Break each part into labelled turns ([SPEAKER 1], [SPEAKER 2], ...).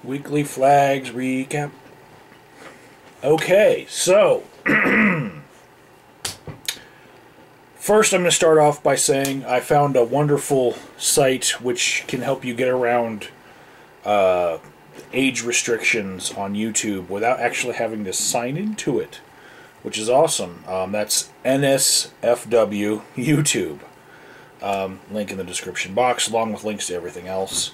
[SPEAKER 1] Weekly flags recap. Okay, so first I'm going to start off by saying I found a wonderful site which can help you get around age restrictions on YouTube without actually having to sign into it, which is awesome. That's NSFWYouTube. Link in the description box, along with links to everything else.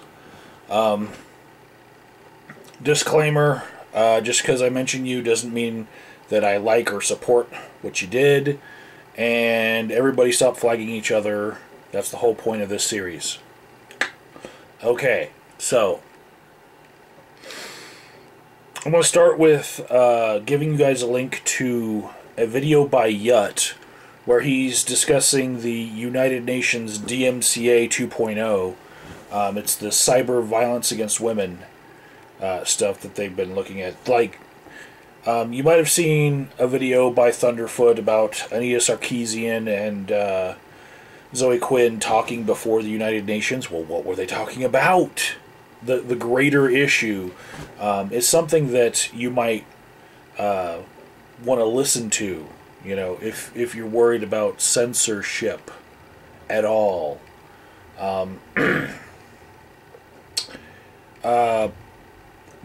[SPEAKER 1] Disclaimer, just because I mention you doesn't mean that I like or support what you did, and everybody stop flagging each other. That's the whole point of this series. Okay, so I'm going to start with giving you guys a link to a video by Yutt where he's discussing the United Nations DMCA 2.0. It's the cyber violence against women stuff that they've been looking at. Like, you might have seen a video by Thunderfoot about Anita Sarkeesian and Zoe Quinn talking before the United Nations. Well, what were they talking about? The greater issue is something that you might want to listen to, you know, if you're worried about censorship at all.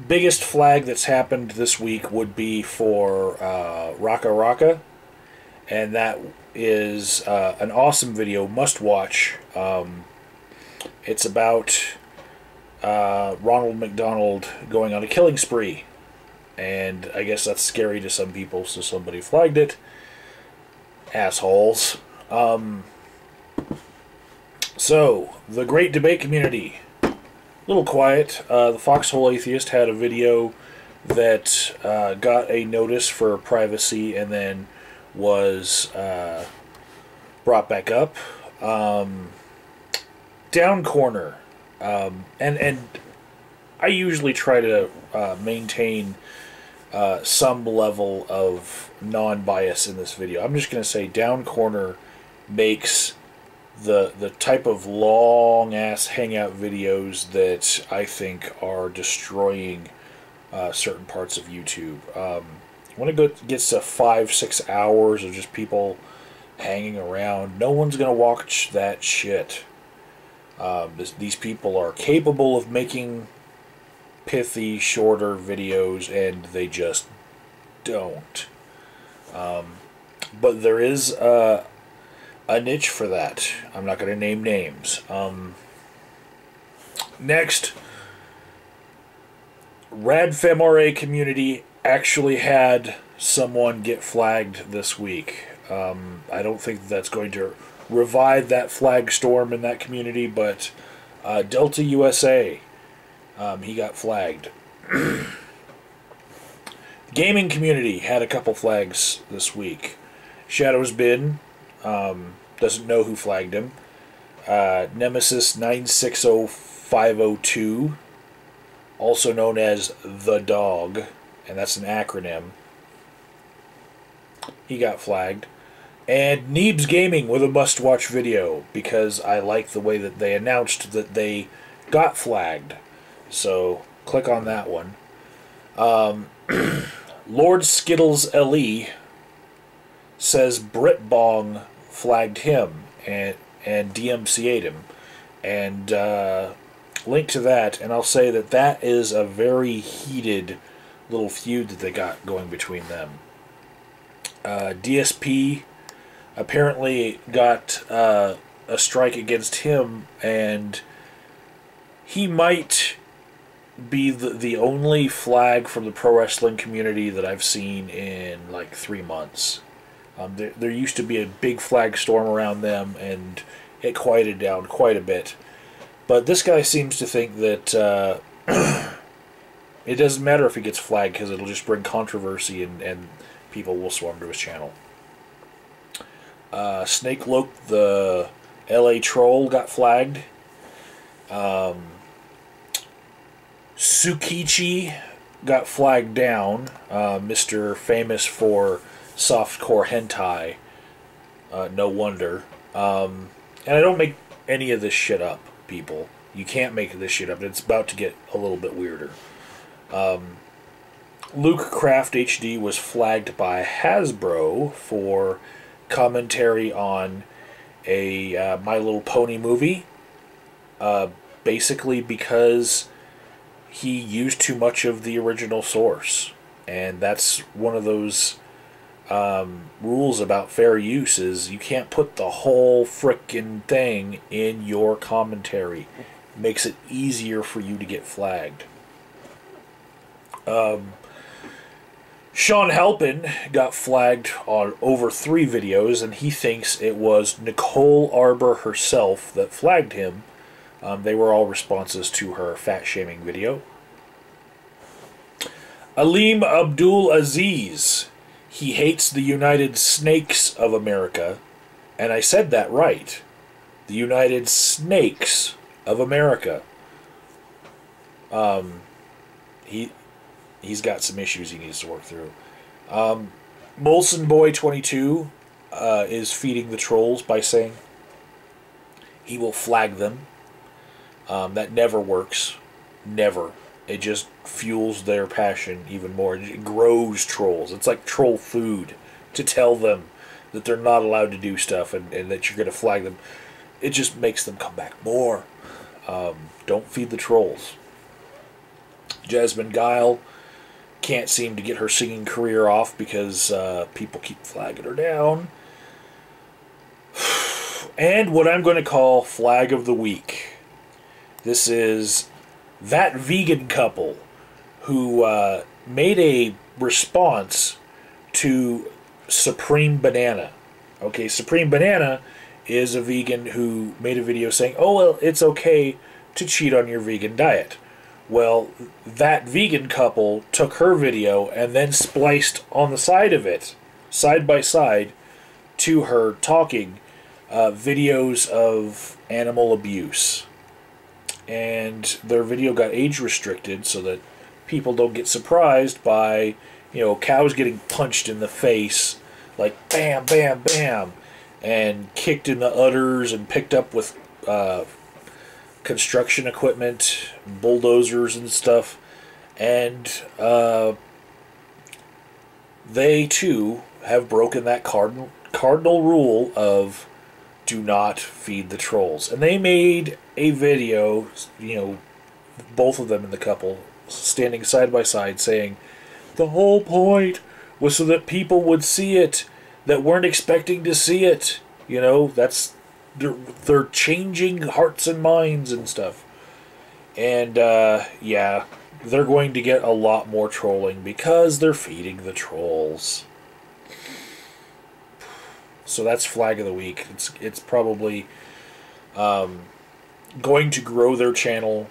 [SPEAKER 1] Biggest flag that's happened this week would be for RakkaRakka, and that is an awesome video, must watch. It's about Ronald McDonald going on a killing spree, and I guess that's scary to some people, so somebody flagged it. Assholes. So, the Great Debate Community. Little quiet. The Foxhole Atheist had a video that got a notice for privacy and then was brought back up. Down corner. And I usually try to maintain some level of non-bias in this video. I'm just going to say Down Corner makes the type of long-ass hangout videos that I think are destroying certain parts of YouTube. When it gets to 5-6 hours of just people hanging around, no one's going to watch that shit. These people are capable of making pithy, shorter videos, and they just don't. But there is a niche for that. I'm not going to name names. Next, RadfeMRA Community actually had someone get flagged this week. I don't think that's going to revive that flag storm in that community, but Delta USA, he got flagged. Gaming community had a couple flags this week. Shadow's Bin doesn't know who flagged him. Nemesis 960502, also known as The Dog, and that's an acronym, he got flagged. And Neebs Gaming with a must-watch video, because I like the way that they announced that they got flagged. So, click on that one. LordSkittlesLE says Britbong flagged him and DMCA'd him. And link to that, and I'll say that that is a very heated little feud that they got going between them. DSP apparently got a strike against him, and he might be the only flag from the pro wrestling community that I've seen in like 3 months. There used to be a big flag storm around them, and it quieted down quite a bit. But this guy seems to think that it doesn't matter if he gets flagged, because it'll just bring controversy and people will swarm to his channel. Snake Loke, the LA troll, got flagged. Tsukichii got flagged down. Mr. Famous for softcore hentai. No wonder. And I don't make any of this shit up, people. You can't make this shit up. It's about to get a little bit weirder. LukeCraftHD was flagged by HASBRO for commentary on a My Little Pony movie, basically because he used too much of the original source. And that's one of those rules about fair use, is you can't put the whole frickin' thing in your commentary. It makes it easier for you to get flagged. Shawn Halpin got flagged on over 3 videos, and he thinks it was Nicole Arbour herself that flagged him. They were all responses to her fat-shaming video. Alim Abdul-Aziz. He hates the United Snakes of America. And I said that right. The United Snakes of America. He's got some issues he needs to work through. Molson Boy 22 is feeding the trolls by saying he will flag them. That never works. Never. It just fuels their passion even more. It grows trolls. It's like troll food to tell them that they're not allowed to do stuff and that you're going to flag them. It just makes them come back more. Don't feed the trolls. Jasmine Gile can't seem to get her singing career off because people keep flagging her down. And what I'm going to call Flag of the Week. This is that vegan couple who made a response to Supreme Banana. Okay, Supreme Banana is a vegan who made a video saying, oh, well, it's okay to cheat on your vegan diet. Well, that vegan couple took her video and then spliced on the side of it, side by side, to her talking, videos of animal abuse. And their video got age restricted so that people don't get surprised by, you know, cows getting punched in the face, like bam, bam, bam, and kicked in the udders and picked up with construction equipment, bulldozers and stuff. And they too have broken that cardinal rule of do not feed the trolls. And they made a video, you know, both of them in the couple, standing side by side, saying the whole point was so that people would see it that weren't expecting to see it. You know, that's they're changing hearts and minds and stuff. And yeah, they're going to get a lot more trolling because they're feeding the trolls. So that's Flag of the Week. It's probably going to grow their channel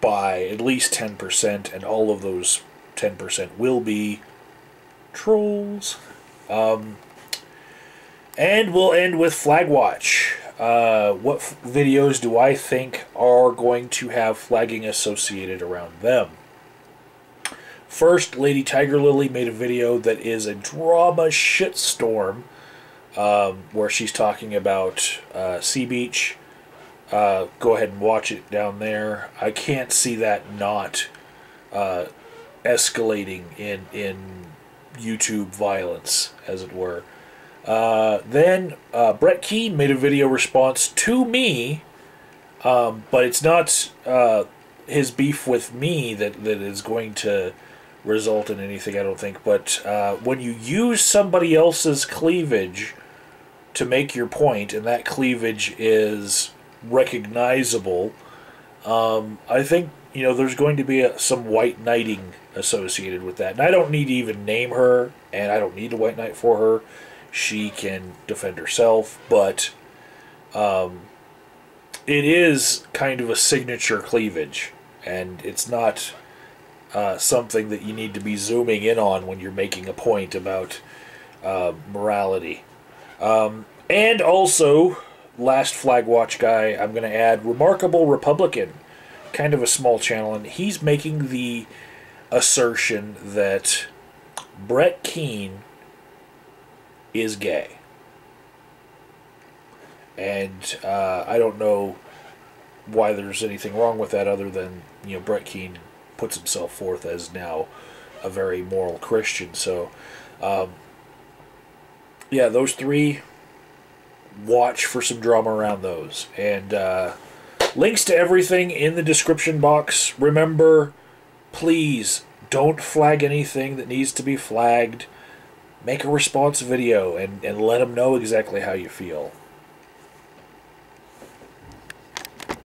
[SPEAKER 1] by at least 10%, and all of those 10% will be trolls. And we'll end with Flag Watch. What videos do I think are going to have flagging associated around them? First, LadyTigerLily made a video that is a drama shitstorm, where she's talking about Sea Beach. Go ahead and watch it down there. I can't see that not escalating in YouTube violence, as it were. Then Keane made a video response to me, but it's not his beef with me that is going to result in anything, I don't think. But when you use somebody else's cleavage to make your point, and that cleavage is recognizable, I think, you know, there's going to be some white knighting associated with that. And I don't need to even name her, and I don't need to white knight for her. She can defend herself, but it is kind of a signature cleavage, and it's not something that you need to be zooming in on when you're making a point about morality. And also, last Flag Watch guy, I'm going to add Remarkable Republican, kind of a small channel, and he's making the assertion that Keane is gay. And I don't know why there's anything wrong with that other than, you know, Keane puts himself forth as now a very moral Christian. So, yeah, those three, watch for some drama around those. And links to everything in the description box. Remember, please don't flag anything that needs to be flagged. Make a response video and let them know exactly how you feel.